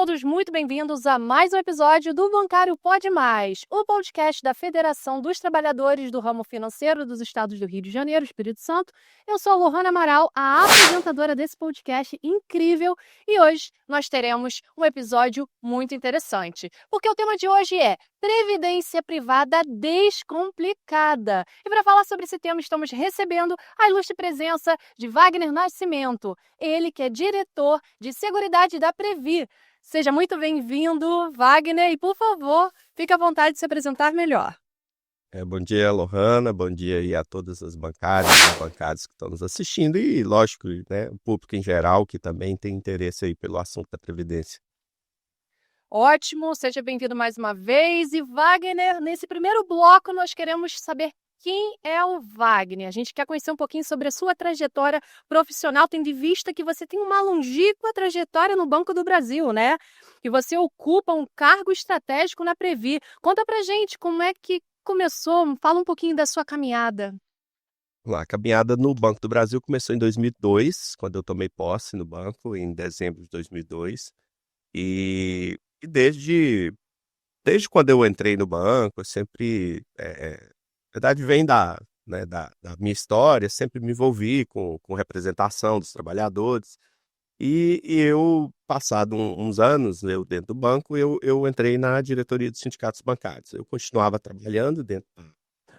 todos muito bem-vindos a mais um episódio do Bancário Pode Mais, o podcast da Federação dos Trabalhadores do Ramo Financeiro dos Estados do Rio de Janeiro, Espírito Santo. Eu sou a Lohana Amaral, a apresentadora desse podcast incrível, e hoje nós teremos um episódio muito interessante, porque o tema de hoje é Previdência Privada Descomplicada. E para falar sobre esse tema, estamos recebendo a ilustre presença de Wagner Nascimento, ele que é diretor de Seguridade da Previ. Seja muito bem-vindo, Wagner, e por favor, fique à vontade de se apresentar melhor. Bom dia, Lohana, bom dia aí a todas as bancárias e bancários que estão nos assistindo e, lógico, né, o público em geral que também tem interesse aí pelo assunto da Previdência. Ótimo, seja bem-vindo mais uma vez. E Wagner, nesse primeiro bloco nós queremos saber quem é o Wagner. A gente quer conhecer um pouquinho sobre a sua trajetória profissional, tendo em vista que você tem uma longínqua trajetória no Banco do Brasil, né? Que você ocupa um cargo estratégico na Previ. Conta pra gente como é que começou, fala um pouquinho da sua caminhada. A caminhada no Banco do Brasil começou em 2002, quando eu tomei posse no banco, em dezembro de 2002. E desde quando eu entrei no banco, eu sempre, na verdade vem da minha história, sempre me envolvi com representação dos trabalhadores. E eu, passado uns anos, eu dentro do banco, eu entrei na diretoria dos sindicatos bancários. Eu continuava trabalhando dentro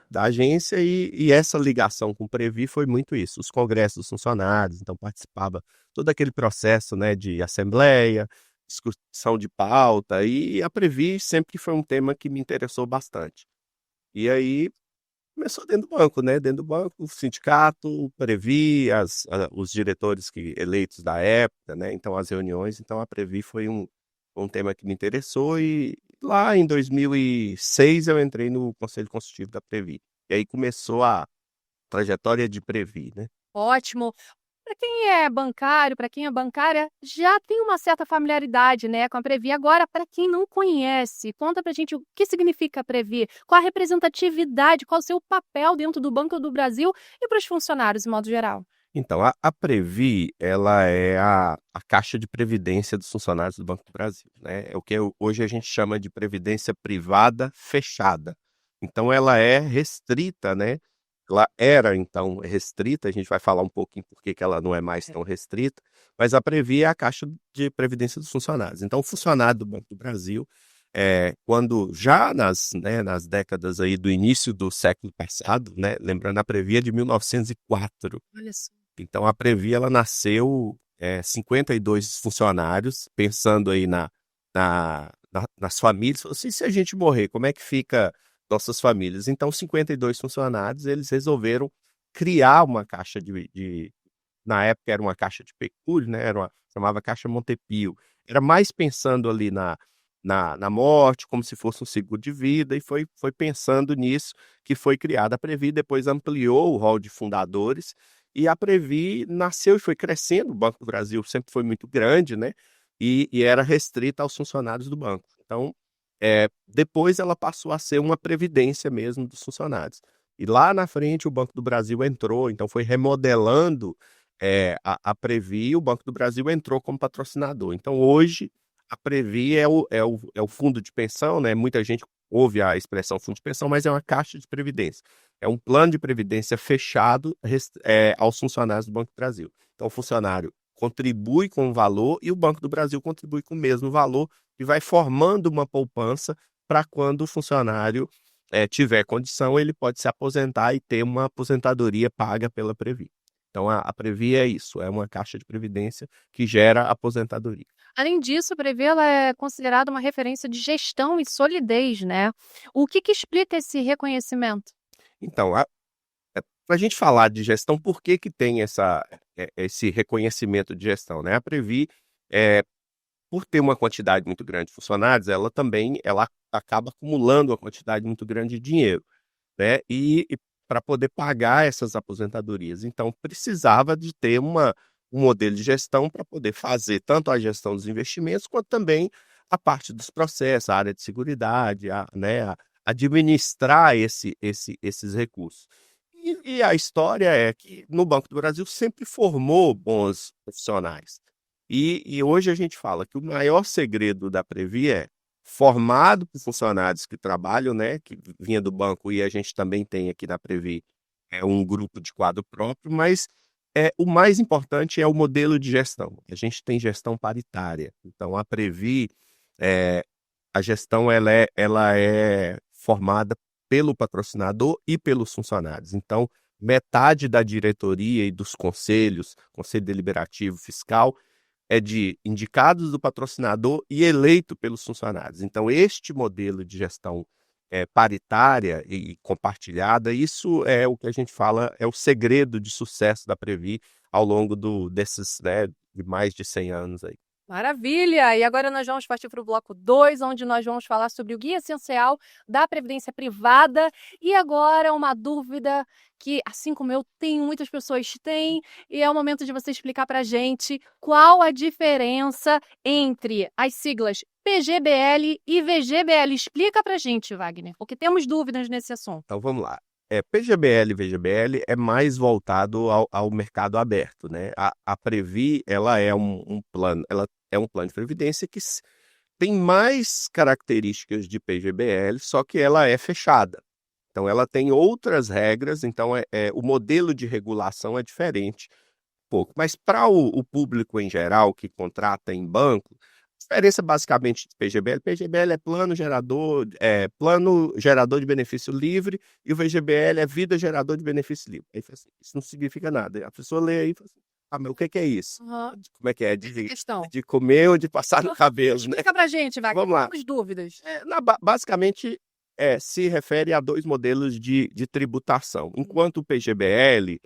da agência e essa ligação com o Previ foi muito isso, os congressos dos funcionários, então participava todo aquele processo, né, de assembleia, discussão de pauta, e a Previ sempre foi um tema que me interessou bastante. E aí começou dentro do banco, né? Dentro do banco, o sindicato, o Previ, os diretores eleitos da época, né? Então, as reuniões. Então, a Previ foi um tema que me interessou e lá em 2006 eu entrei no Conselho Consultivo da Previ. E aí começou a trajetória de Previ, né? Ótimo. Para quem é bancário, para quem é bancária, já tem uma certa familiaridade, né, com a Previ. Agora, para quem não conhece, conta pra gente o que significa a Previ, qual a representatividade, qual o seu papel dentro do Banco do Brasil e para os funcionários, de modo geral. Então, a Previ, ela é a caixa de previdência dos funcionários do Banco do Brasil, né? É o que hoje a gente chama de previdência privada fechada. Então, ela é restrita, né? Ela era, então, restrita, a gente vai falar um pouquinho por que ela não é mais tão restrita, mas a Previ é a caixa de previdência dos funcionários. Então, o funcionário do Banco do Brasil, quando já nas décadas aí do início do século passado, né? Lembrando, a Previ é de 1904. Olha só. Então, a Previ, ela nasceu 52 funcionários, pensando aí nas famílias. Falou assim, se a gente morrer, como é que fica nossas famílias? Então, 52 funcionários, eles resolveram criar uma caixa na época era uma caixa de pecúlio, né? Chamava Caixa Montepio. Era mais pensando ali na morte, como se fosse um seguro de vida, e foi pensando nisso que foi criada a Previ, depois ampliou o rol de fundadores, e a Previ nasceu e foi crescendo. O Banco do Brasil sempre foi muito grande, né? E era restrita aos funcionários do banco. Então, depois ela passou a ser uma previdência mesmo dos funcionários. E lá na frente o Banco do Brasil entrou, então foi remodelando a Previ, e o Banco do Brasil entrou como patrocinador. Então, hoje, a Previ é o fundo de pensão, né? Muita gente ouve a expressão fundo de pensão, mas é uma caixa de previdência. É um plano de previdência fechado aos funcionários do Banco do Brasil. Então, o funcionário contribui com o valor e o Banco do Brasil contribui com o mesmo valor e vai formando uma poupança para quando o funcionário tiver condição, ele pode se aposentar e ter uma aposentadoria paga pela Previ. Então, a Previ é isso, é uma caixa de previdência que gera aposentadoria. Além disso, a Previ ela é considerada uma referência de gestão e solidez, né? O que explica esse reconhecimento? Então, para a gente falar de gestão, por que tem esse reconhecimento de gestão, né? A Previ, por ter uma quantidade muito grande de funcionários, ela acaba acumulando uma quantidade muito grande de dinheiro, né? E para poder pagar essas aposentadorias. Então, precisava de ter um modelo de gestão para poder fazer tanto a gestão dos investimentos, quanto também a parte dos processos, a área de seguridade, administrar esses recursos. E a história é que no Banco do Brasil sempre formou bons profissionais. E hoje a gente fala que o maior segredo da Previ é formado por funcionários que trabalham, né, que vinha do banco e a gente também tem aqui na Previ um grupo de quadro próprio, mas o mais importante é o modelo de gestão. A gente tem gestão paritária. Então, a Previ, eh, a gestão ela é formada pelo patrocinador e pelos funcionários. Então, metade da diretoria e dos conselhos, conselho deliberativo fiscal, é de indicados do patrocinador e eleito pelos funcionários. Então, este modelo de gestão paritária e compartilhada, isso é o que a gente fala, é o segredo de sucesso da Previ ao longo desses, né, de mais de 100 anos aí. Maravilha! E agora nós vamos partir para o bloco 2, onde nós vamos falar sobre o guia essencial da Previdência Privada. E agora uma dúvida que, assim como eu, tenho, muitas pessoas têm, e é o momento de você explicar para a gente qual a diferença entre as siglas PGBL e VGBL. Explica para a gente, Wagner, porque temos dúvidas nesse assunto. Então vamos lá. PGBL e VGBL é mais voltado ao mercado aberto, né? A Previ, ela é um plano, ela é um plano de previdência que tem mais características de PGBL, só que ela é fechada. Então ela tem outras regras, então o modelo de regulação é diferente um pouco. Mas para o público em geral que contrata em banco, a diferença basicamente de PGBL é plano gerador de benefício livre e o VGBL é vida gerador de benefício livre. Aí, assim, isso não significa nada. A pessoa lê aí e fala assim, mas o que é isso? Como é que é? De comer ou de passar no cabelo, né? Explica pra gente, Wagner. Vamos lá. Temos dúvidas. Basicamente, se refere a 2 modelos de tributação. Enquanto o PGBL,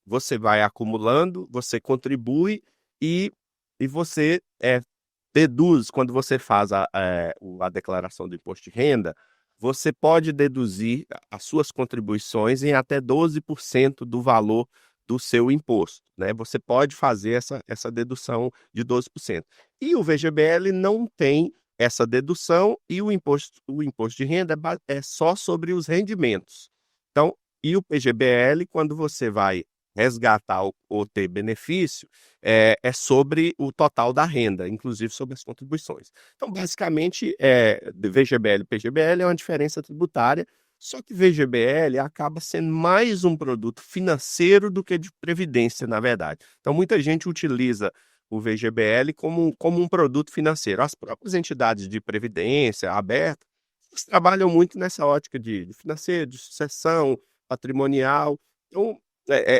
você vai acumulando, você contribui e você deduz, quando você faz a declaração do imposto de renda, você pode deduzir as suas contribuições em até 12% do valor do seu imposto, né? Você pode fazer essa dedução de 12%. E o VGBL não tem essa dedução e o imposto de renda é só sobre os rendimentos. Então, e o PGBL, quando você vai resgatar ou ter benefício, é sobre o total da renda, inclusive sobre as contribuições. Então, basicamente, VGBL e PGBL é uma diferença tributária, só que VGBL acaba sendo mais um produto financeiro do que de previdência, na verdade. Então, muita gente utiliza o VGBL como um produto financeiro. As próprias entidades de previdência aberta, elas trabalham muito nessa ótica de financeiro, de sucessão patrimonial. Então,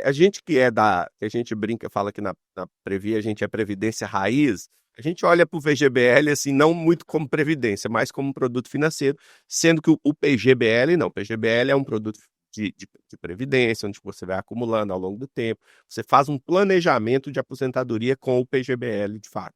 a gente que a gente brinca, fala que na Previ a gente é previdência raiz, a gente olha para o VGBL assim, não muito como previdência, mas como um produto financeiro, sendo que o PGBL não. O PGBL é um produto de previdência, onde você vai acumulando ao longo do tempo. Você faz um planejamento de aposentadoria com o PGBL, de fato,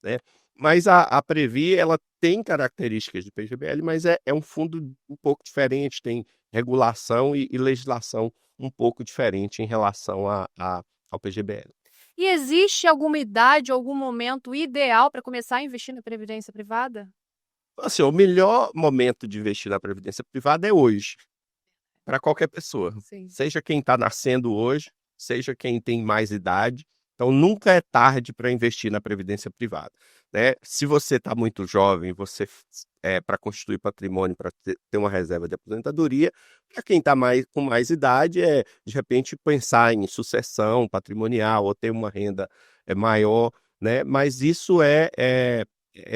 né? Mas a Previ, ela tem características de PGBL, mas é um fundo um pouco diferente, tem regulação e legislação um pouco diferente em relação ao PGBL. E existe alguma idade, algum momento ideal para começar a investir na previdência privada? Assim, o melhor momento de investir na previdência privada é hoje, para qualquer pessoa. Sim. Seja quem está nascendo hoje, seja quem tem mais idade. Então, nunca é tarde para investir na previdência privada, né? Se você está muito jovem, para constituir patrimônio, para ter uma reserva de aposentadoria. Para quem está com mais idade, de repente pensar em sucessão patrimonial ou ter uma renda maior, né? Mas isso é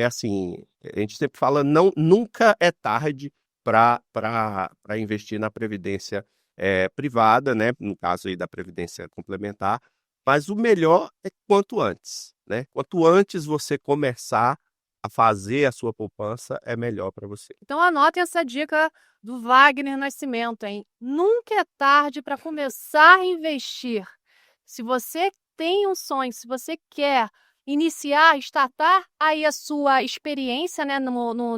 assim, a gente sempre fala, nunca é tarde para investir na previdência privada, né? No caso aí da previdência complementar. Mas o melhor é quanto antes, né? Quanto antes você começar a fazer a sua poupança, é melhor para você. Então anotem essa dica do Wagner Nascimento, hein? Nunca é tarde para começar a investir. Se você tem um sonho, se você quer iniciar, startar aí a sua experiência, né,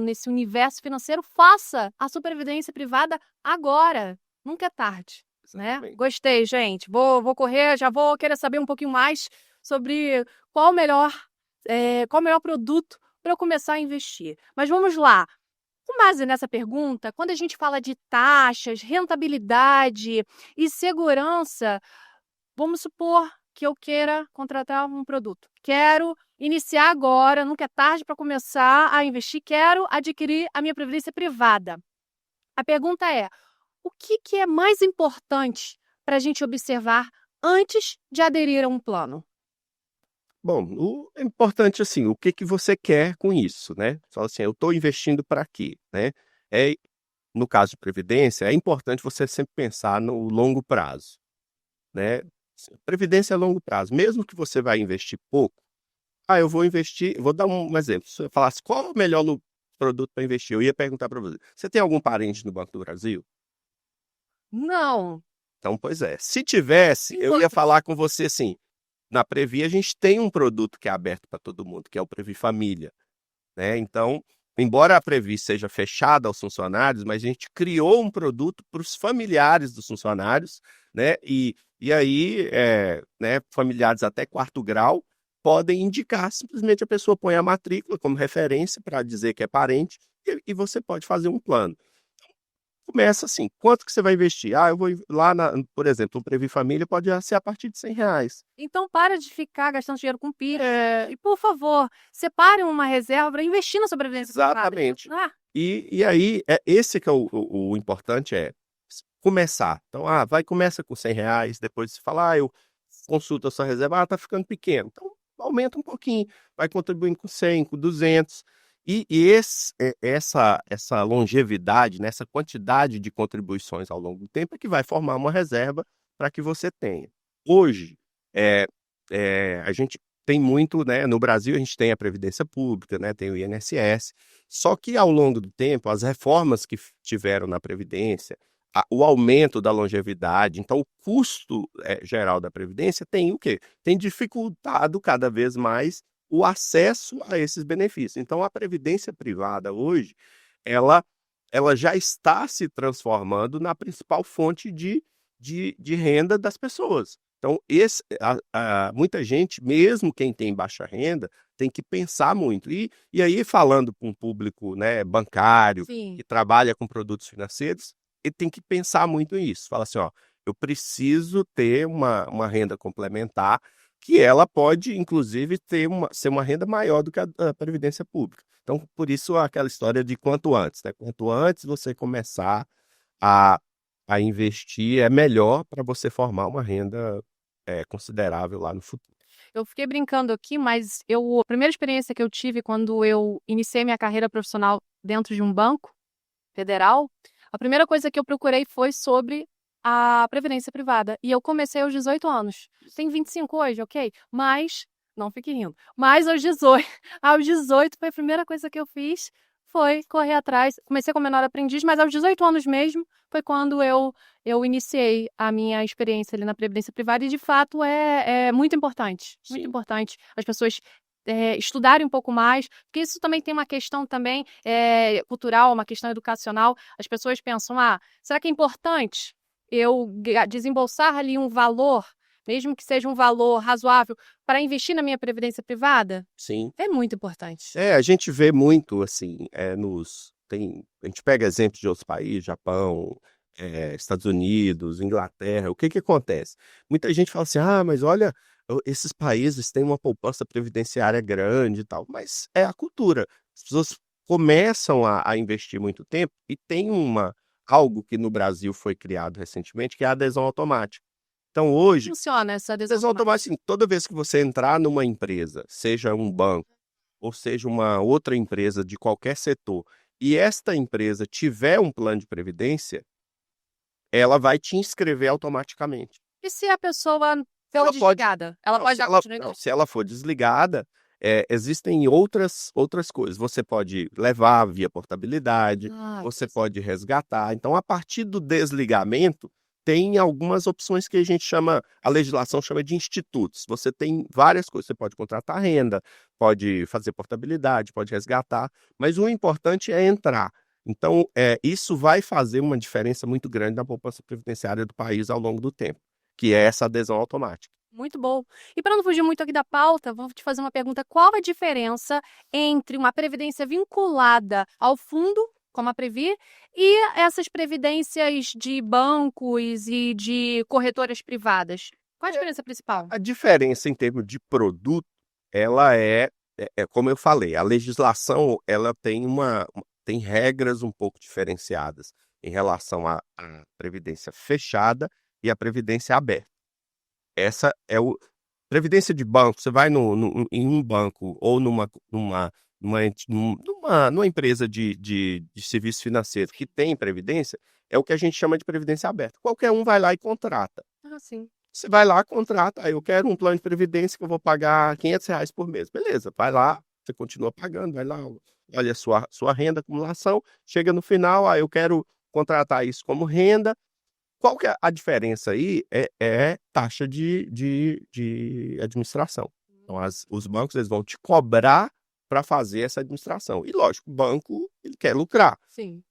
nesse universo financeiro, faça a sua previdência privada agora. Nunca é tarde. Né? Gostei, gente. Vou correr, já vou querer saber um pouquinho mais sobre qual o melhor produto para eu começar a investir. Mas vamos lá. Com base nessa pergunta, quando a gente fala de taxas, rentabilidade e segurança, vamos supor que eu queira contratar um produto. Quero iniciar agora, nunca é tarde para começar a investir, quero adquirir a minha previdência privada. A pergunta é, o que é mais importante para a gente observar antes de aderir a um plano? Bom, o é importante, assim, o que que você quer com isso, né. Você fala assim: "Eu estou investindo para quê?", né. É no caso de previdência, é importante você sempre pensar no longo prazo, né. Previdência é longo prazo, mesmo que você vai investir pouco, eu vou investir vou dar um exemplo, se eu falasse: "Qual o melhor produto para investir?", eu ia perguntar para você: "Você tem algum parente no Banco do Brasil?". Não. Então, pois é, se tivesse, eu ia falar com você assim: "Na Previ a gente tem um produto que é aberto para todo mundo, que é o Previ Família", né. Então, embora a Previ seja fechada aos funcionários, mas a gente criou um produto para os familiares dos funcionários, né, e aí, né, familiares até 4º grau podem indicar, simplesmente a pessoa põe a matrícula como referência para dizer que é parente, e você pode fazer um plano. Começa assim, quanto que você vai investir? Eu vou lá por exemplo, o Previ Família pode ser a partir de R$100. Então para de ficar gastando dinheiro com pira e, por favor, separe uma reserva para investir na sua previdência privada. Exatamente. Ah, E aí, esse que é o importante começar. Então, começa com R$100, depois você fala: eu consulto a sua reserva, tá ficando pequeno. Então, aumenta um pouquinho, vai contribuindo com 100, com 200. Essa longevidade, né, essa quantidade de contribuições ao longo do tempo é que vai formar uma reserva para que você tenha. Hoje, eh a gente tem muito, né, no Brasil a gente tem a previdência pública, né, tem o INSS, só que ao longo do tempo as reformas que tiveram na previdência, o aumento da longevidade, então o custo, geral da previdência tem o quê? Tem dificultado cada vez mais o acesso a esses benefícios. Então a previdência privada hoje, ela ela já está se transformando na principal fonte de renda das pessoas. Então muita gente, mesmo quem tem baixa renda, tem que pensar muito. E aí falando para um público, né, bancário, sim. que trabalha com produtos financeiros, ele tem que pensar muito nisso. Fala assim: "Ó, eu preciso ter uma renda complementar, que ela pode inclusive ser uma renda maior do que a da previdência pública". Então por isso aquela história de quanto antes, né, quanto antes você começar a a investir, é melhor para você formar uma renda, considerável lá no futuro. Eu fiquei brincando aqui, mas a primeira experiência que eu tive quando eu iniciei minha carreira profissional dentro de um banco federal, a primeira coisa que eu procurei foi sobre a previdência privada. E eu comecei aos 18 anos. Tenho 25 hoje, ok? Mas, não fique rindo, mas aos 18, aos 18 foi a primeira coisa que eu fiz, foi correr atrás. Comecei como menor aprendiz, mas aos 18 anos mesmo foi quando eu iniciei a minha experiência ali na previdência privada e de fato é muito importante, muito Sim. importante as pessoas estudarem um pouco mais, porque isso também tem uma questão também cultural, uma questão educacional. As pessoas pensam, será que é importante eu desembolsar ali um valor, mesmo que seja um valor razoável, para investir na minha previdência privada? Sim. É muito importante. A gente vê muito, assim, a gente pega exemplos de outros países, Japão, Estados Unidos, Inglaterra, o que que acontece? Muita gente fala assim: mas olha, esses países têm uma poupança previdenciária grande e tal", mas é a cultura. As pessoas começam a investir muito tempo e tem algo que no Brasil foi criado recentemente, que é a adesão automática. Então hoje, Funciona essa adesão adesão automática. automática, assim, toda vez que você entrar numa empresa, seja um banco ou seja uma outra empresa de qualquer setor, e esta empresa tiver um plano de previdência, ela vai te inscrever automaticamente. E se a pessoa for Ela pode desligada? Ela não, pode se dar ela não, continuidade? se ela for desligada, existem outras coisas. Você pode levar via portabilidade, você pode resgatar. Então, a partir do desligamento, tem algumas opções que a legislação chama de institutos. Você tem várias coisas, você pode contratar renda, pode fazer portabilidade, pode resgatar, mas o importante é entrar. Então, isso vai fazer uma diferença muito grande na poupança previdenciária do país ao longo do tempo, que é essa adesão automática. Muito bom. E para não fugir muito aqui da pauta, vou te fazer uma pergunta: qual a diferença entre uma previdência vinculada ao fundo, como a Previ, e essas previdências de bancos e de corretoras privadas? Qual a diferença principal? A diferença em termos de produto, ela como eu falei, a legislação ela tem regras um pouco diferenciadas em relação à previdência fechada e à previdência aberta. Essa é o previdência de banco, você vai em um banco ou numa empresa de serviço financeiro que tem previdência, é o que a gente chama de previdência aberta. Qualquer um vai lá e contrata. Ah, sim. Você vai lá, contrata, eu quero um plano de previdência que eu vou pagar R$ 500 por mês. Beleza, vai lá, você continua pagando, vai lá, olha a sua renda, acumulação, chega no final, eu quero contratar isso como renda. Qual que é a diferença aí? É taxa de administração. Então, os bancos eles vão te cobrar para fazer essa administração. E, lógico, o banco ele quer lucrar. Sim.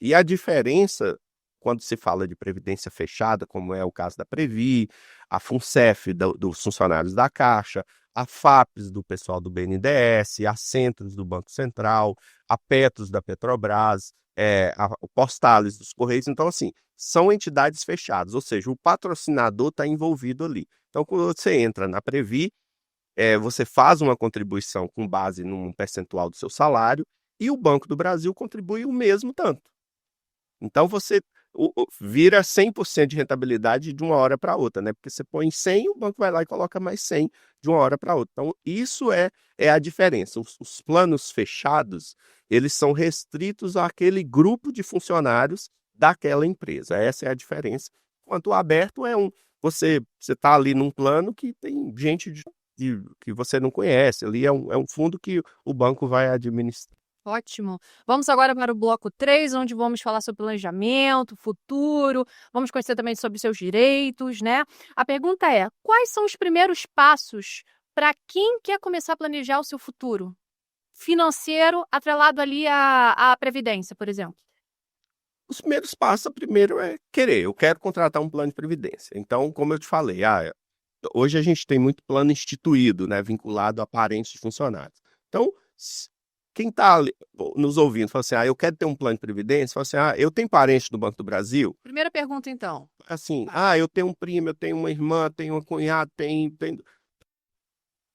E a diferença, quando se fala de previdência fechada, como é o caso da Previ, a FUNCEF dos funcionários da Caixa, a FAPES do pessoal do BNDES, a Centros do Banco Central, a Petros da Petrobras, o Postales dos Correios. Então, assim, são entidades fechadas, ou seja, o patrocinador está envolvido ali. Então, quando você entra na Previ, você faz uma contribuição com base num percentual do seu salário e o Banco do Brasil contribui o mesmo tanto. Então, você vira 100% de rentabilidade de uma hora para outra, né? Porque você põe 100, o banco vai lá e coloca mais 100 de uma hora para outra. Então, isso é a diferença. Os planos fechados, eles são restritos àquele grupo de funcionários daquela empresa. Essa é a diferença. Enquanto o aberto você está ali num plano que tem gente que você não conhece. Ali é um fundo que o banco vai administrar. Ótimo. Vamos agora para o bloco 3, onde vamos falar sobre planejamento, futuro, vamos conhecer também sobre seus direitos, né? A pergunta é: quais são os primeiros passos para quem quer começar a planejar o seu futuro financeiro atrelado ali à previdência, por exemplo? Os primeiros passos, primeiro é querer. Eu quero contratar um plano de previdência. Então, como eu te falei, hoje a gente tem muito plano instituído, né, vinculado a parentes de funcionários. Então, quem está nos ouvindo fala assim, eu quero ter um plano de previdência, fala assim, eu tenho parente do Banco do Brasil. Primeira pergunta, então. Assim, eu tenho um primo, eu tenho uma irmã, tenho uma cunhada,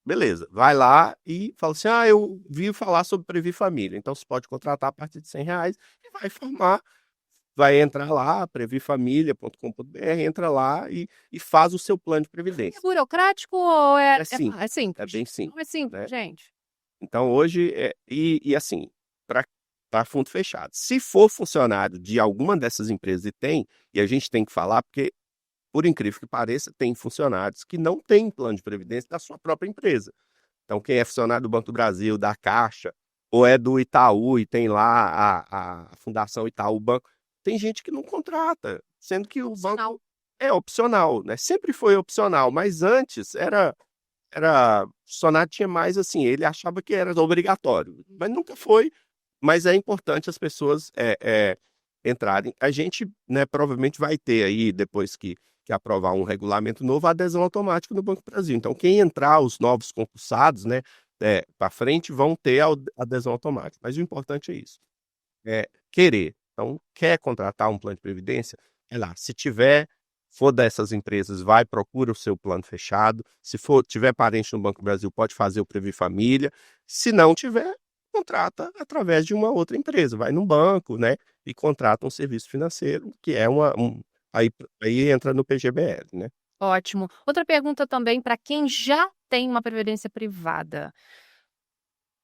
Beleza, vai lá e fala assim, eu vi falar sobre Previ Família, então você pode contratar a partir de R$ 100 e vai entrar lá, previfamilia.com.br, entra lá e faz o seu plano de previdência. É burocrático ou É simples, é simples? é bem simples. Não é simples, né? gente. Então, hoje, assim, para fundo fechado. Se for funcionário de alguma dessas empresas e a gente tem que falar, porque, por incrível que pareça, tem funcionários que não têm plano de previdência da sua própria empresa. Então, quem é funcionário do Banco do Brasil, da Caixa, ou é do Itaú e tem lá a Fundação Itaú Banco, tem gente que não contrata, sendo que o banco é opcional, né? Sempre foi opcional, mas antes o funcionário tinha mais assim, ele achava que era obrigatório, mas nunca foi. Mas é importante as pessoas entrarem. A gente, né, provavelmente vai ter aí, depois que aprovar um regulamento novo, a adesão automática no Banco do Brasil. Então, quem entrar, os novos concursados, né, para frente, vão ter a adesão automática. Mas o importante é isso, querer. Então, quer contratar um plano de previdência? Lá. Se for dessas empresas, procura o seu plano fechado. Se tiver parente no Banco do Brasil, pode fazer o Previ Família. Se não tiver, contrata através de uma outra empresa. Vai no banco, né, e contrata um serviço financeiro, que é aí entra no PGBL, né? Ótimo. Outra pergunta também para quem já tem uma previdência privada.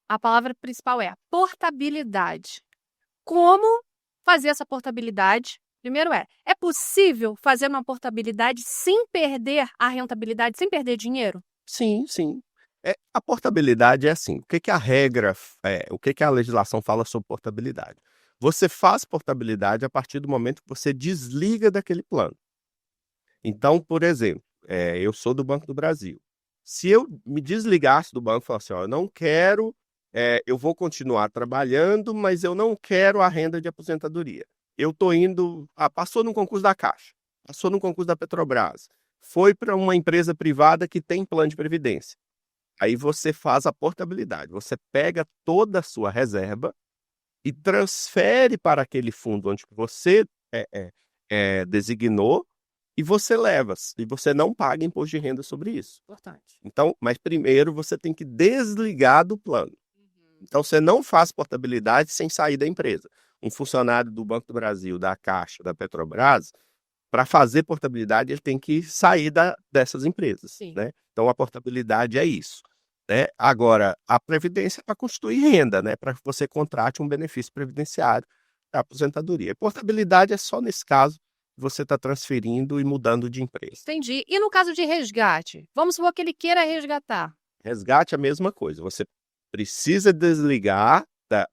A palavra principal é portabilidade. Como fazer essa portabilidade? Primeiro é possível fazer uma portabilidade sem perder a rentabilidade, sem perder dinheiro? Sim, sim. A portabilidade é assim, o que a legislação fala sobre portabilidade? Você faz portabilidade a partir do momento que você desliga daquele plano. Então, por exemplo, eu sou do Banco do Brasil. Se eu me desligasse do banco e falasse, eu não quero, eu vou continuar trabalhando, mas eu não quero a renda de aposentadoria. Eu estou indo, passou no concurso da Caixa, passou no concurso da Petrobras, foi para uma empresa privada que tem plano de previdência. Aí você faz a portabilidade, você pega toda a sua reserva e transfere para aquele fundo onde você designou e você leva, e você não paga imposto de renda sobre isso. Importante. Então, mas primeiro você tem que desligar do plano. Então, você não faz portabilidade sem sair da empresa. Um funcionário do Banco do Brasil, da Caixa, da Petrobras, para fazer portabilidade, ele tem que sair dessas empresas, Sim. né? Então, a portabilidade é isso, né? Agora, a previdência é para constituir renda, né? Para que você contrate um benefício previdenciário da aposentadoria. A portabilidade é só nesse caso que você está transferindo e mudando de empresa. Entendi. E no caso de resgate? Vamos supor que ele queira resgatar. Resgate é a mesma coisa. Você precisa desligar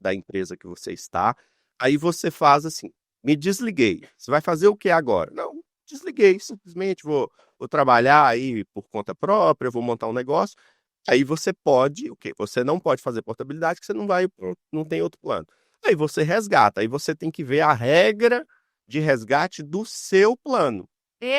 da empresa que você está. Aí você faz assim: me desliguei. Você vai fazer o que agora? Não, desliguei. Simplesmente vou trabalhar aí por conta própria, vou montar um negócio. Aí você pode, o quê? Você não pode fazer portabilidade, porque você não tem outro plano. Aí você resgata. Aí você tem que ver a regra de resgate do seu plano.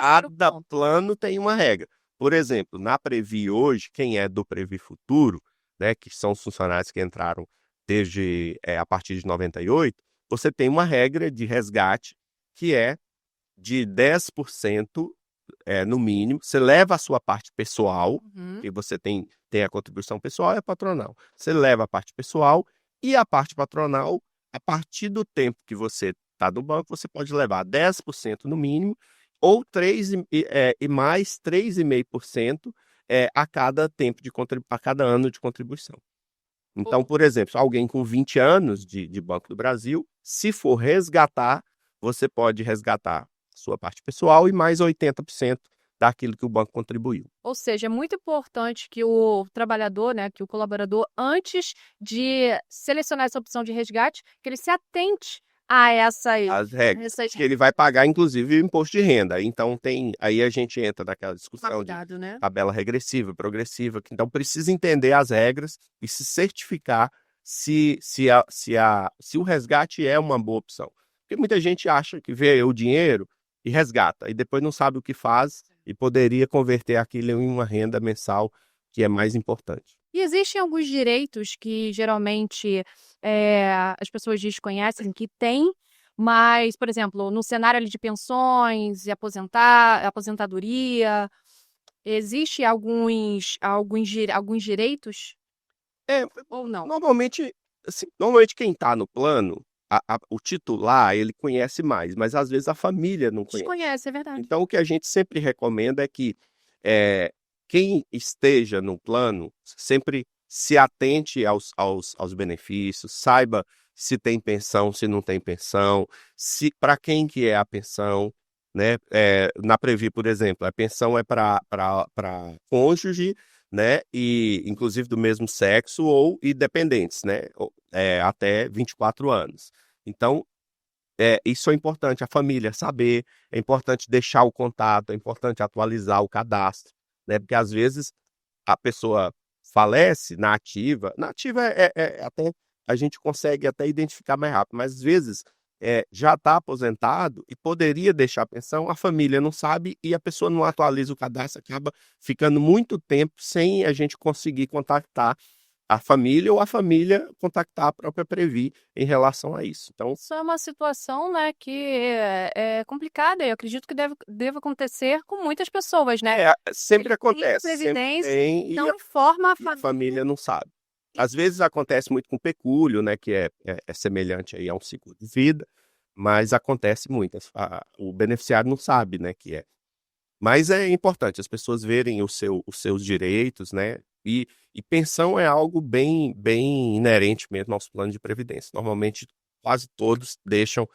Cada plano tem uma regra. Por exemplo, na Previ hoje, quem é do Previ Futuro, né, que são os funcionários que entraram desde a partir de 98, você tem uma regra de resgate que é de 10% no mínimo. Você leva a sua parte pessoal, que você tem a contribuição pessoal e a patronal. Você leva a parte pessoal e a parte patronal, a partir do tempo que você está no banco, você pode levar 10% no mínimo ou mais 3,5% a cada a cada ano de contribuição. Então, por exemplo, alguém com 20 anos de Banco do Brasil, se for resgatar, você pode resgatar sua parte pessoal e mais 80% daquilo que o banco contribuiu. Ou seja, é muito importante que o trabalhador, né, que o colaborador, antes de selecionar essa opção de resgate, que ele se atente a As regras, que ele vai pagar, inclusive, o imposto de renda. Então, aí a gente entra naquela discussão de né? tabela regressiva, progressiva. Então, precisa entender as regras e se certificar se o resgate é uma boa opção. Porque muita gente acha que vê o dinheiro e resgata, e depois não sabe o que faz e poderia converter aquilo em uma renda mensal, que é mais importante. E existem alguns direitos que geralmente as pessoas desconhecem que têm, mas, por exemplo, no cenário ali de pensões e aposentadoria, existe alguns direitos ou não? Normalmente quem está no plano, o titular, ele conhece mais, mas às vezes a família não conhece. Desconhece, é verdade. Então, o que a gente sempre recomenda é que quem esteja no plano sempre se atente aos benefícios, saiba se tem pensão, se não tem pensão, para quem que é a pensão, né? Na Previ, por exemplo, a pensão é para cônjuge, né? E inclusive do mesmo sexo ou independentes, né? Até 24 anos. Então, isso é importante, a família saber, é importante deixar o contato, é importante atualizar o cadastro, né? Porque às vezes a pessoa falece na ativa até a gente consegue até identificar mais rápido, mas às vezes já está aposentado e poderia deixar a pensão, a família não sabe e a pessoa não atualiza o cadastro, acaba ficando muito tempo sem a gente conseguir contactar a família ou a família contactar a própria Previ em relação a isso. Então, isso é uma situação, né, que é complicada e eu acredito que deve acontecer com muitas pessoas, né? Sempre acontece. Previdência, sempre tem, não informa a família não sabe. Às vezes acontece muito com pecúlio, né, que é semelhante aí a um seguro de vida, mas acontece muito. O beneficiário não sabe, né, que é. Mas é importante as pessoas verem os seus direitos, né? E pensão é algo bem inerente mesmo aos planos de previdência. Normalmente, quase todos deixam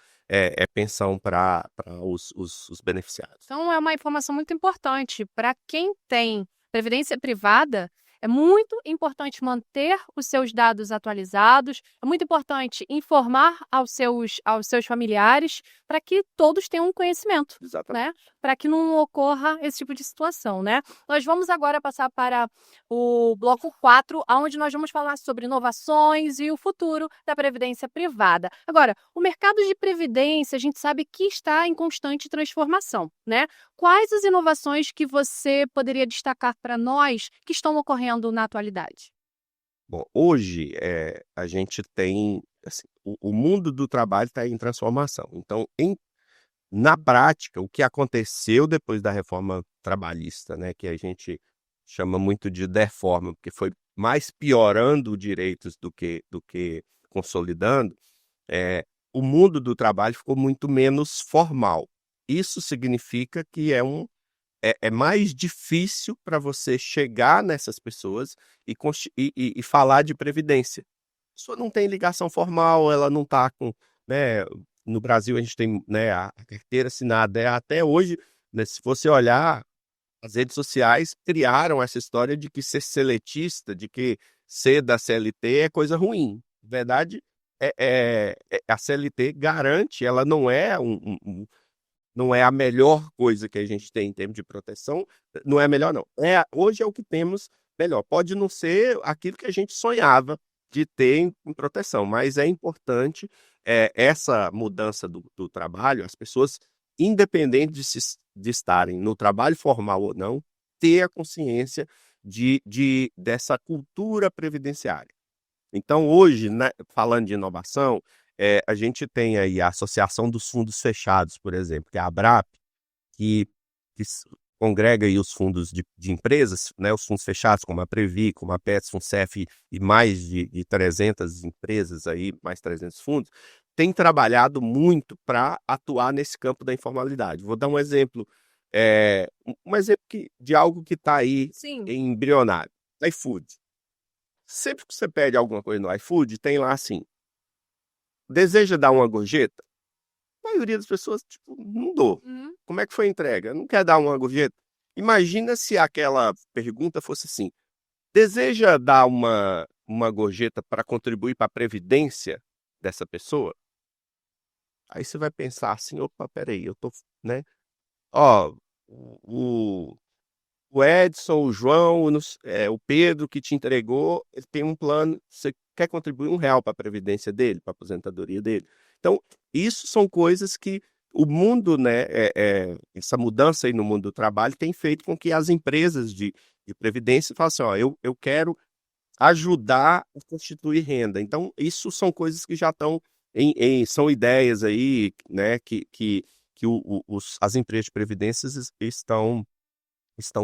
pensão para os beneficiários. Então, é uma informação muito importante. Para quem tem previdência privada, é muito importante manter os seus dados atualizados, é muito importante informar aos seus familiares para que todos tenham um conhecimento, Exatamente. né? Para que não ocorra esse tipo de situação, né? Nós vamos agora passar para o bloco 4, onde nós vamos falar sobre inovações e o futuro da previdência privada. Agora, o mercado de previdência, a gente sabe que está em constante transformação, né? Quais as inovações que você poderia destacar para nós que estão ocorrendo na atualidade? Bom, hoje a gente tem, assim, o mundo do trabalho está em transformação. Então, Na prática, o que aconteceu depois da reforma trabalhista, né, que a gente chama muito de deforma, porque foi mais piorando direitos do que consolidando, o mundo do trabalho ficou muito menos formal. Isso significa que é mais difícil para você chegar nessas pessoas e falar de previdência. A pessoa não tem ligação formal, ela não está com, né, no Brasil a gente tem, né, a carteira assinada, até hoje, né, se você olhar, as redes sociais criaram essa história de que ser seletista, de que ser da CLT é coisa ruim. Na verdade, a CLT garante, ela não é a melhor coisa que a gente tem em termos de proteção, não é melhor não. Hoje é o que temos melhor. Pode não ser aquilo que a gente sonhava de ter em proteção, mas é importante essa mudança do trabalho, as pessoas, independente de estarem no trabalho formal ou não, ter a consciência dessa cultura previdenciária. Então, hoje, né, falando de inovação, a gente tem aí a Associação dos Fundos Fechados, por exemplo, que é a ABRAP, que congrega aí os fundos de empresas, né, os fundos fechados, como a Previ, como a Petz, Funcef e mais de 300 empresas, aí, mais 300 fundos, tem trabalhado muito para atuar nesse campo da informalidade. Vou dar um exemplo, um exemplo de algo que está aí Sim. embrionário, iFood. Sempre que você pede alguma coisa no iFood, tem lá assim: deseja dar uma gorjeta? A maioria das pessoas, tipo, não dou. Uhum. Como é que foi a entrega? Não quer dar uma gorjeta? Imagina se aquela pergunta fosse assim: deseja dar uma gorjeta para contribuir para a previdência dessa pessoa? Aí você vai pensar assim: opa, peraí, eu tô, né? Ó, o, o Edson, o João, o Pedro que te entregou, ele tem um plano, você quer contribuir R$ 1 para a previdência dele, para a aposentadoria dele. Então, isso são coisas que o mundo, né, essa mudança aí no mundo do trabalho tem feito com que as empresas de previdência falem assim, ó, eu quero ajudar a constituir renda. Então, isso são coisas que já estão são ideias aí, né, que as empresas de previdência estão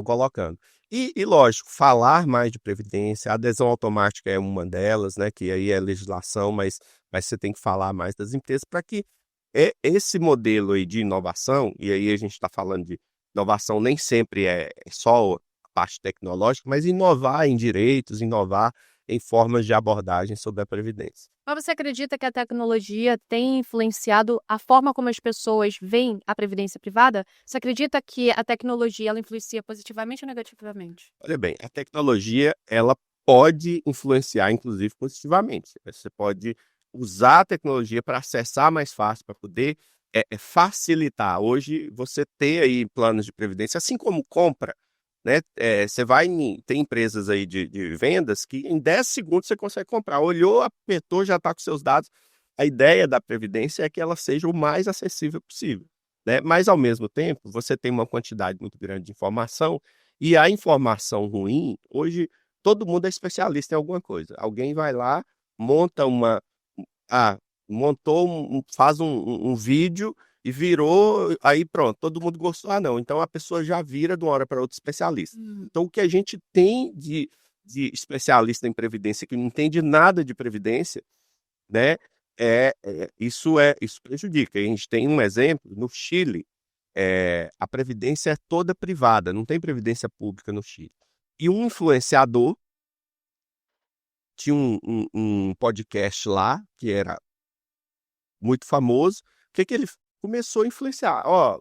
colocando. E lógico, falar mais de previdência, a adesão automática é uma delas, né, que aí é legislação, mas você tem que falar mais das empresas para que esse modelo aí de inovação, e aí a gente está falando de inovação, nem sempre é só a parte tecnológica, mas inovar em direitos, inovar em formas de abordagem sobre a previdência. Mas você acredita que a tecnologia tem influenciado a forma como as pessoas veem a previdência privada? Você acredita que a tecnologia ela influencia positivamente ou negativamente? Olha bem, a tecnologia, ela pode influenciar, inclusive, positivamente. Você pode usar a tecnologia para acessar mais fácil, para poder facilitar. Hoje, você ter aí planos de previdência, assim como compra, né? Você tem empresas aí de vendas que em 10 segundos você consegue comprar. Olhou, apertou, já está com seus dados. A ideia da previdência é que ela seja o mais acessível possível, né? Mas, ao mesmo tempo, você tem uma quantidade muito grande de informação e a informação ruim, hoje todo mundo é especialista em alguma coisa. Alguém vai lá, monta ah, montou faz um vídeo e virou, aí pronto, todo mundo gostou. Ah, não, então a pessoa já vira de uma hora para outra especialista. Então o que a gente tem de especialista em previdência que não entende nada de previdência, né, isso prejudica. A gente tem um exemplo no Chile, a previdência é toda privada, não tem previdência pública no Chile. E um influenciador tinha um podcast lá, que era muito famoso. O que ele começou a influenciar? Ó,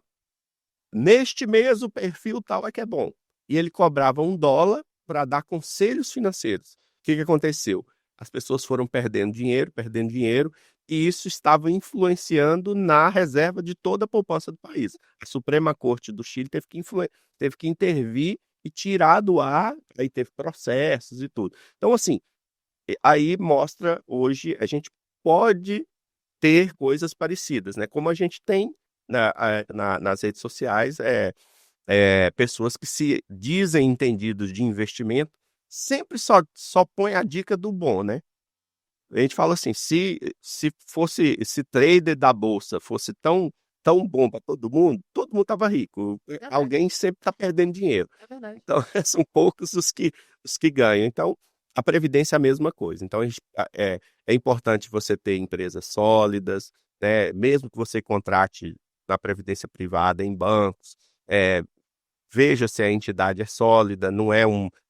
neste mês o perfil tal é que é bom. E ele cobrava $1 para dar conselhos financeiros. O que aconteceu? As pessoas foram perdendo dinheiro, e isso estava influenciando na reserva de toda a poupança do país. A Suprema Corte do Chile teve que intervir e tirar do ar, aí teve processos e tudo. Então, assim, aí mostra hoje, a gente pode ter coisas parecidas, né? Como a gente tem nas redes sociais, pessoas que se dizem entendidos de investimento, sempre só põe a dica do bom, né? A gente fala assim, se trader da bolsa fosse tão tão bom para todo mundo estava rico. Verdade. Alguém sempre está perdendo dinheiro. É verdade. Então, são poucos os que ganham. Então, a previdência é a mesma coisa. Então, é importante você ter empresas sólidas, né? Mesmo que você contrate na previdência privada em bancos, veja se a entidade é sólida, não é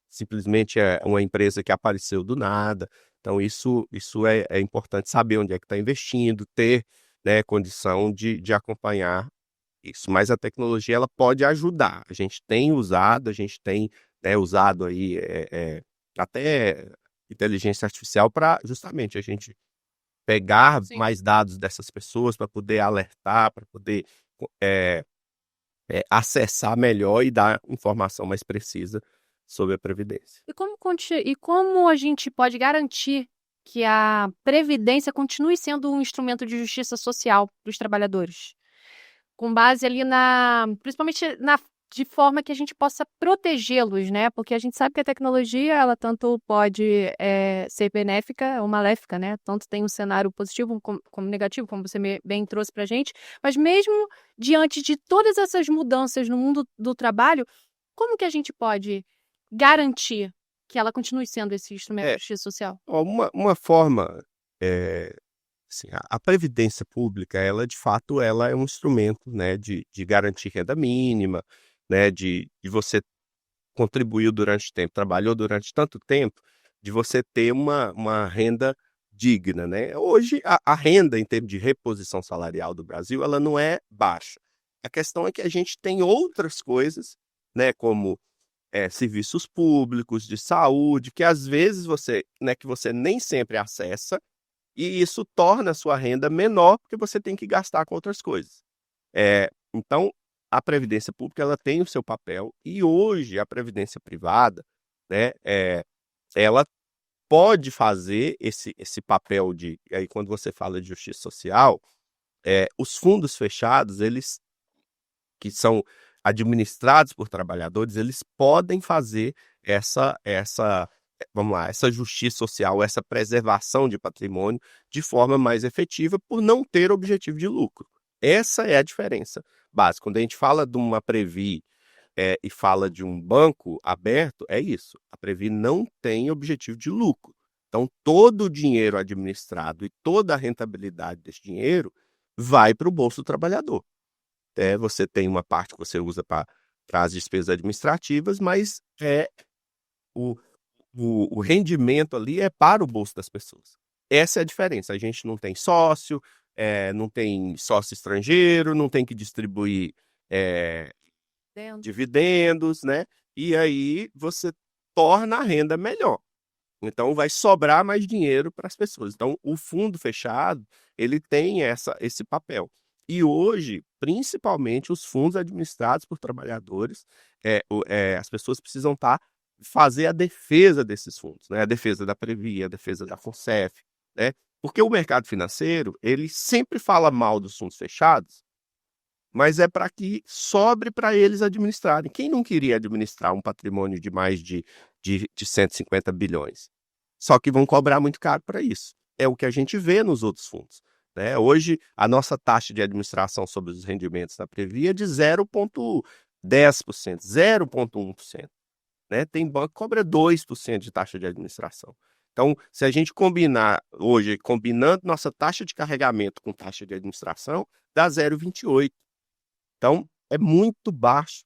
simplesmente uma empresa que apareceu do nada. Então, isso é importante saber onde é que está investindo, ter, né, condição de acompanhar isso. Mas a tecnologia ela pode ajudar. A gente tem usado, né, usado aí até inteligência artificial para justamente a gente pegar Sim. mais dados dessas pessoas para poder alertar, para poder acessar melhor e dar informação mais precisa sobre a Previdência. E como a gente pode garantir que a Previdência continue sendo um instrumento de justiça social para os trabalhadores? Com base ali principalmente de forma que a gente possa protegê-los, né? Porque a gente sabe que a tecnologia, ela tanto pode ser benéfica ou maléfica, né? Tanto tem um cenário positivo como negativo, como você bem trouxe para a gente. Mas mesmo diante de todas essas mudanças no mundo do trabalho, como que a gente pode garantir que ela continue sendo esse instrumento de justiça social? Uma forma, assim, a Previdência Pública, ela de fato ela é um instrumento, né, de garantir renda mínima, né, de você contribuiu durante tempo, trabalhou durante tanto tempo, de você ter uma renda digna, né? Hoje, a renda em termos de reposição salarial do Brasil, ela não é baixa. A questão é que a gente tem outras coisas, né, como serviços públicos, de saúde, que às vezes que você nem sempre acessa, e isso torna a sua renda menor, porque você tem que gastar com outras coisas. Então, a previdência pública ela tem o seu papel, e hoje a previdência privada, né, ela pode fazer esse papel aí quando você fala de justiça social, os fundos fechados, eles que são administrados por trabalhadores, eles podem fazer vamos lá, essa justiça social, essa preservação de patrimônio de forma mais efetiva por não ter objetivo de lucro. Essa é a diferença básica. Quando a gente fala de uma Previ e fala de um banco aberto, é isso. A Previ não tem objetivo de lucro. Então, todo o dinheiro administrado e toda a rentabilidade desse dinheiro vai para o bolso do trabalhador. Você tem uma parte que você usa para as despesas administrativas, mas o rendimento ali é para o bolso das pessoas. Essa é a diferença. A gente não tem sócio, não tem sócio estrangeiro, não tem que distribuir dividendos, né? E aí você torna a renda melhor. Então vai sobrar mais dinheiro para as pessoas. Então o fundo fechado, ele tem esse papel. E hoje, principalmente os fundos administrados por trabalhadores, as pessoas precisam fazer a defesa desses fundos, né? A defesa da Previ, a defesa da Forcef, né? Porque o mercado financeiro, ele sempre fala mal dos fundos fechados, mas é para que sobre para eles administrarem. Quem não queria administrar um patrimônio de mais de 150 bilhões? Só que vão cobrar muito caro para isso. É o que a gente vê nos outros fundos, né? Hoje, a nossa taxa de administração sobre os rendimentos da Previ é de 0,10%, 0,1%. Né? Tem banco que cobra 2% de taxa de administração. Então, se a gente combinar hoje, combinando nossa taxa de carregamento com taxa de administração, dá 0,28%. Então, é muito baixo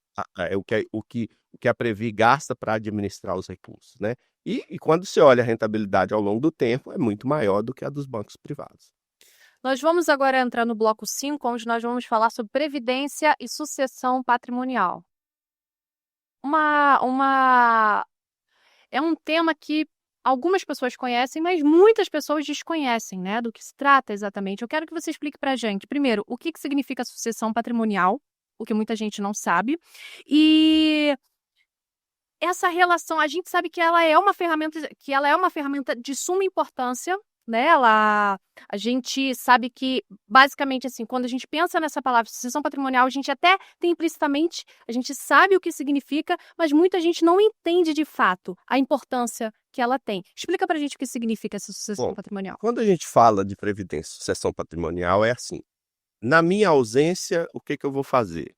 o que a Previ gasta para administrar os recursos, né? E quando você olha a rentabilidade ao longo do tempo, é muito maior do que a dos bancos privados. Nós vamos agora entrar no bloco 5, onde nós vamos falar sobre previdência e sucessão patrimonial. É um tema que algumas pessoas conhecem, mas muitas pessoas desconhecem, né, do que se trata exatamente. Eu quero que você explique para a gente, primeiro, o que significa sucessão patrimonial, o que muita gente não sabe, e essa relação, a gente sabe que ela é uma ferramenta de suma importância, né? A gente sabe que, basicamente, assim, quando a gente pensa nessa palavra sucessão patrimonial, a gente até tem implicitamente, a gente sabe o que significa, mas muita gente não entende de fato a importância que ela tem. Explica pra gente o que significa essa sucessão patrimonial. Quando a gente fala de previdência e sucessão patrimonial, é assim, Na minha ausência, o que eu vou fazer?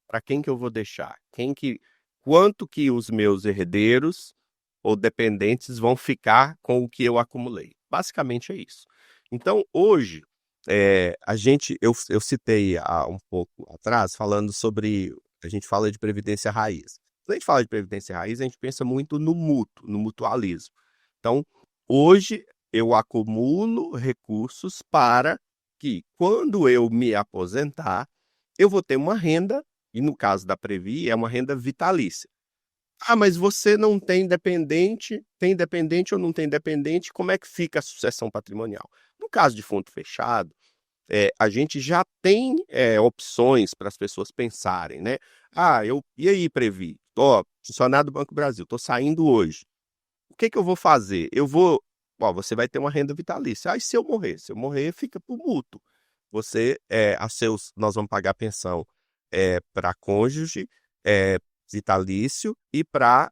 Para quem que eu vou deixar? Quanto que os meus herdeiros ou dependentes vão ficar com o que eu acumulei? Basicamente é isso. Então, hoje, eu citei há um pouco atrás, falando sobre, a gente fala de previdência raiz. Quando a gente fala de previdência raiz, a gente pensa muito no mútuo, no mutualismo. Então, hoje, eu acumulo recursos para que, quando eu me aposentar, eu vou ter uma renda, e no caso da Previ, é uma renda vitalícia. Ah, mas você não tem dependente ou não tem dependente, como é que fica a sucessão patrimonial? No caso de fundo fechado, a gente já tem opções para as pessoas pensarem, né? E aí, Previ? Ó, funcionário do Banco do Brasil, estou saindo hoje. O que eu vou fazer? Você vai ter uma renda vitalícia. E se eu morrer? Se eu morrer, fica por mútuo. Nós vamos pagar pensão para cônjuge, vitalício e para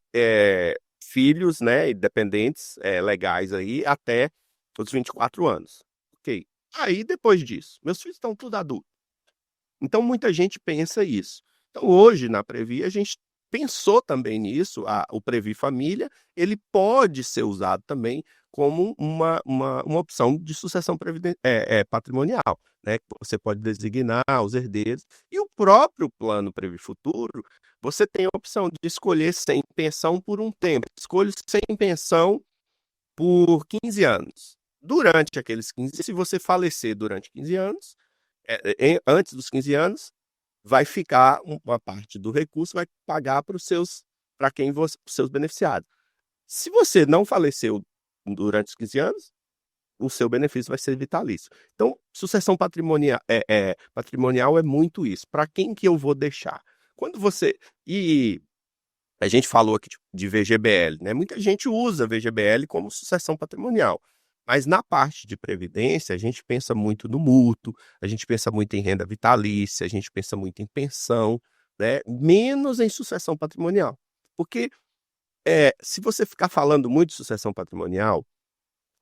filhos, né, e dependentes legais aí até os 24 anos. Ok. Aí, depois disso, meus filhos estão tudo adultos. Então, muita gente pensa isso. Então, hoje, na Previ, a gente pensou também nisso. O Previ Família, ele pode ser usado também como uma opção de sucessão patrimonial, né? Você pode designar os herdeiros. E o próprio plano Previ Futuro, você tem a opção de escolher sem pensão por um tempo. Escolho sem pensão por 15 anos. Durante aqueles 15, se você falecer durante 15 anos, antes dos 15 anos, vai ficar uma parte do recurso, vai pagar para os seus beneficiados. Se você não faleceu durante os 15 anos, o seu benefício vai ser vitalício. Então, sucessão patrimonial é muito isso. Para quem que eu vou deixar? E a gente falou aqui de VGBL, né? Muita gente usa VGBL como sucessão patrimonial. Mas na parte de previdência, a gente pensa muito no mútuo, a gente pensa muito em renda vitalícia, a gente pensa muito em pensão, né? Menos em sucessão patrimonial. Porque se você ficar falando muito de sucessão patrimonial,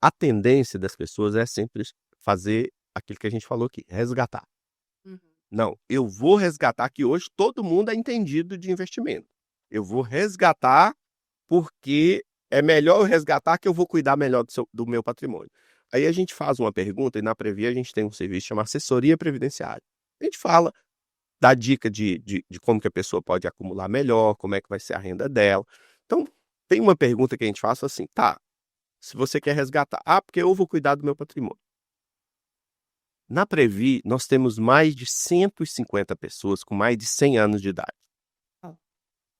a tendência das pessoas é sempre fazer aquilo que a gente falou aqui, resgatar. Uhum. Não, eu vou resgatar, que hoje todo mundo é entendido de investimento. Eu vou resgatar porque é melhor eu resgatar que eu vou cuidar melhor do meu patrimônio. Aí a gente faz uma pergunta, e na Previ a gente tem um serviço chamado assessoria previdenciária. A gente fala, dá dica de como que a pessoa pode acumular melhor, como é que vai ser a renda dela. Então, tem uma pergunta que a gente faz assim, tá, se você quer resgatar, porque eu vou cuidar do meu patrimônio. Na Previ, nós temos mais de 150 pessoas com mais de 100 anos de idade.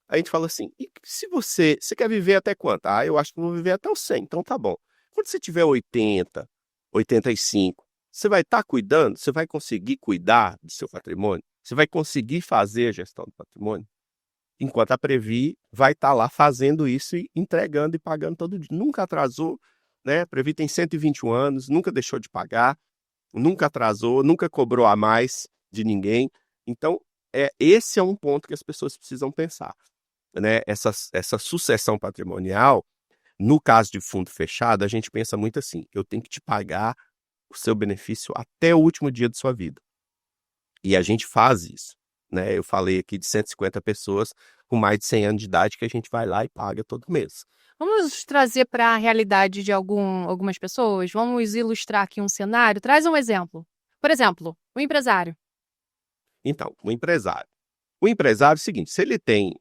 A gente fala assim, e se você quer viver até quanto? Eu acho que eu vou viver até os 100, então tá bom. Quando você tiver 80, 85, você vai estar cuidando? Você vai conseguir cuidar do seu patrimônio? Você vai conseguir fazer a gestão do patrimônio? Enquanto a Previ vai estar lá fazendo isso e entregando e pagando todo dia. Nunca atrasou, né? A Previ tem 121 anos, nunca deixou de pagar, nunca atrasou, nunca cobrou a mais de ninguém. Então, esse é um ponto que as pessoas precisam pensar, né? Essa sucessão patrimonial, no caso de fundo fechado, a gente pensa muito assim, eu tenho que te pagar o seu benefício até o último dia de sua vida. E a gente faz isso, né? Eu falei aqui de 150 pessoas com mais de 100 anos de idade que a gente vai lá e paga todo mês. Vamos trazer para a realidade de algumas pessoas? Vamos ilustrar aqui um cenário? Traz um exemplo. Por exemplo, o empresário. Então, o empresário. O empresário é o seguinte, se ele tem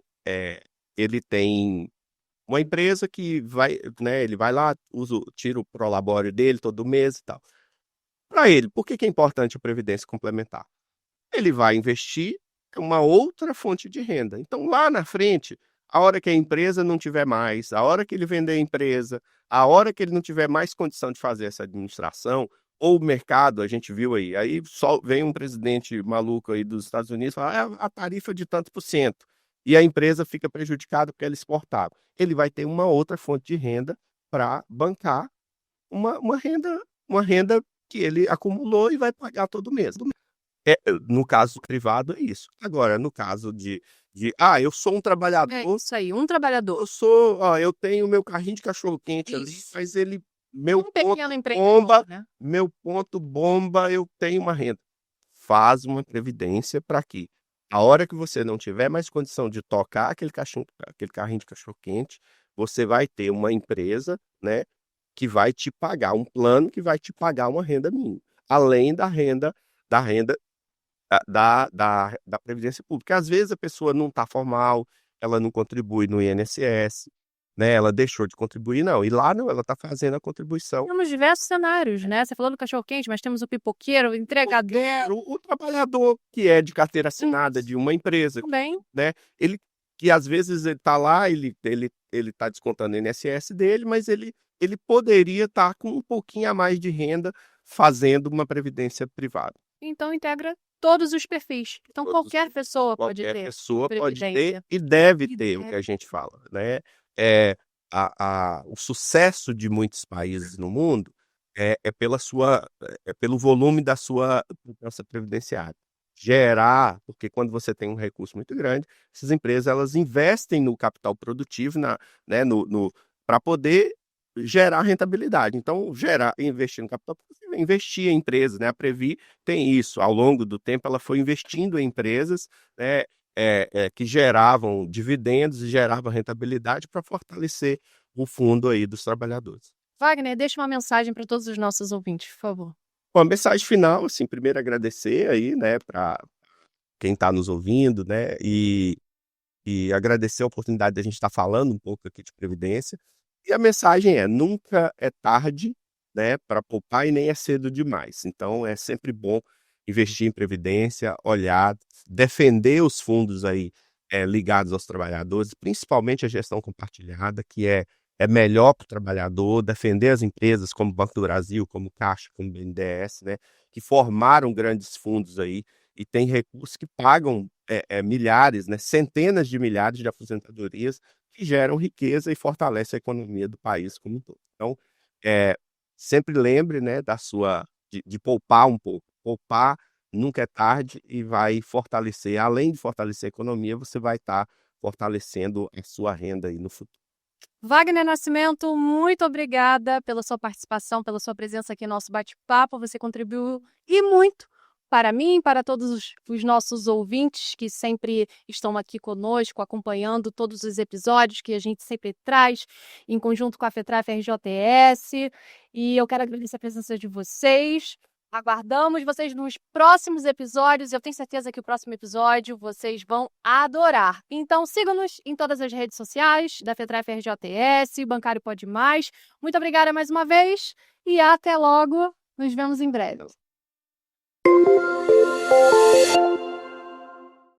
uma empresa que vai, né, ele vai lá, tira o prolabore dele todo mês e tal. Para ele, por que é importante a previdência complementar? Ele vai investir em uma outra fonte de renda. Então, lá na frente, a hora que a empresa não tiver mais, a hora que ele vender a empresa, a hora que ele não tiver mais condição de fazer essa administração, ou o mercado, a gente viu aí só vem um presidente maluco aí dos Estados Unidos e fala, a tarifa de tanto por cento, e a empresa fica prejudicada porque ela exportava. Ele vai ter uma outra fonte de renda para bancar uma renda que ele acumulou e vai pagar todo mês. No caso privado é isso. Agora, no caso eu sou um É trabalhador, isso aí, um trabalhador. eu tenho meu carrinho de cachorro-quente ali, Isso. mas meu Um pequeno ponto bomba, empreendedor, né? eu tenho uma renda. faz uma previdência para que a hora que você não tiver mais condição de tocar aquele carrinho de cachorro-quente, você vai ter uma empresa, né, que vai te pagar um plano que vai te pagar uma renda mínima, além da renda da previdência pública. Às vezes a pessoa não está formal, ela não contribui no INSS, né, ela deixou de contribuir, não, e lá não, ela está fazendo a contribuição. Temos diversos cenários, né? Você falou do cachorro-quente, mas temos o pipoqueiro, o entregador O trabalhador que é de carteira assinada de uma empresa, também. né, ele que às vezes ele está lá, ele tá descontando o INSS dele, mas ele poderia estar com um pouquinho a mais de renda fazendo uma previdência privada. Então integra todos os perfis. Então Todos qualquer pessoa pode Qualquer ter pessoa pode ter previdência. e deve E ter, o que deve. a gente fala, né. O sucesso de muitos países no mundo é pelo volume da sua poupança previdenciária. Porque quando você tem um recurso muito grande, essas empresas elas investem no capital produtivo, né, para poder gerar rentabilidade. Então, investir no capital produtivo, investir em empresas, né, a Previ tem isso, ao longo do tempo ela foi investindo em empresas, né, que geravam dividendos e geravam rentabilidade para fortalecer o fundo aí dos trabalhadores. Wagner, deixa uma mensagem para todos os nossos ouvintes, por favor. Bom, a mensagem final, assim, primeiro agradecer aí, né, para quem está nos ouvindo, né, e agradecer a oportunidade de a gente estar falando um pouco aqui de previdência. E a mensagem é: nunca é tarde, né, para poupar e nem é cedo demais. Então é sempre bom investir em previdência, olhar, defender os fundos aí ligados aos trabalhadores, principalmente a gestão compartilhada, que é melhor para o trabalhador, defender as empresas como Banco do Brasil, como Caixa, como BNDES, né, que formaram grandes fundos aí e têm recursos que pagam milhares, né, centenas de milhares de aposentadorias que geram riqueza e fortalecem a economia do país como um todo. Então, sempre lembre, né, de poupar um pouco. Poupar nunca é tarde e vai fortalecer, além de fortalecer a economia, você vai estar fortalecendo a sua renda aí no futuro. Wagner Nascimento, muito obrigada pela sua participação, pela sua presença aqui no nosso bate-papo. Você contribuiu e muito para mim, para todos os nossos ouvintes que sempre estão aqui conosco, acompanhando todos os episódios que a gente sempre traz em conjunto com a FETRAF RJTS. E eu quero agradecer a presença de vocês. Aguardamos vocês nos próximos episódios. Eu tenho certeza que o próximo episódio vocês vão adorar. Então sigam-nos em todas as redes sociais da FETRAF RJTS, Bancário Pode Mais. Muito obrigada mais uma vez e até logo. Nos vemos em breve.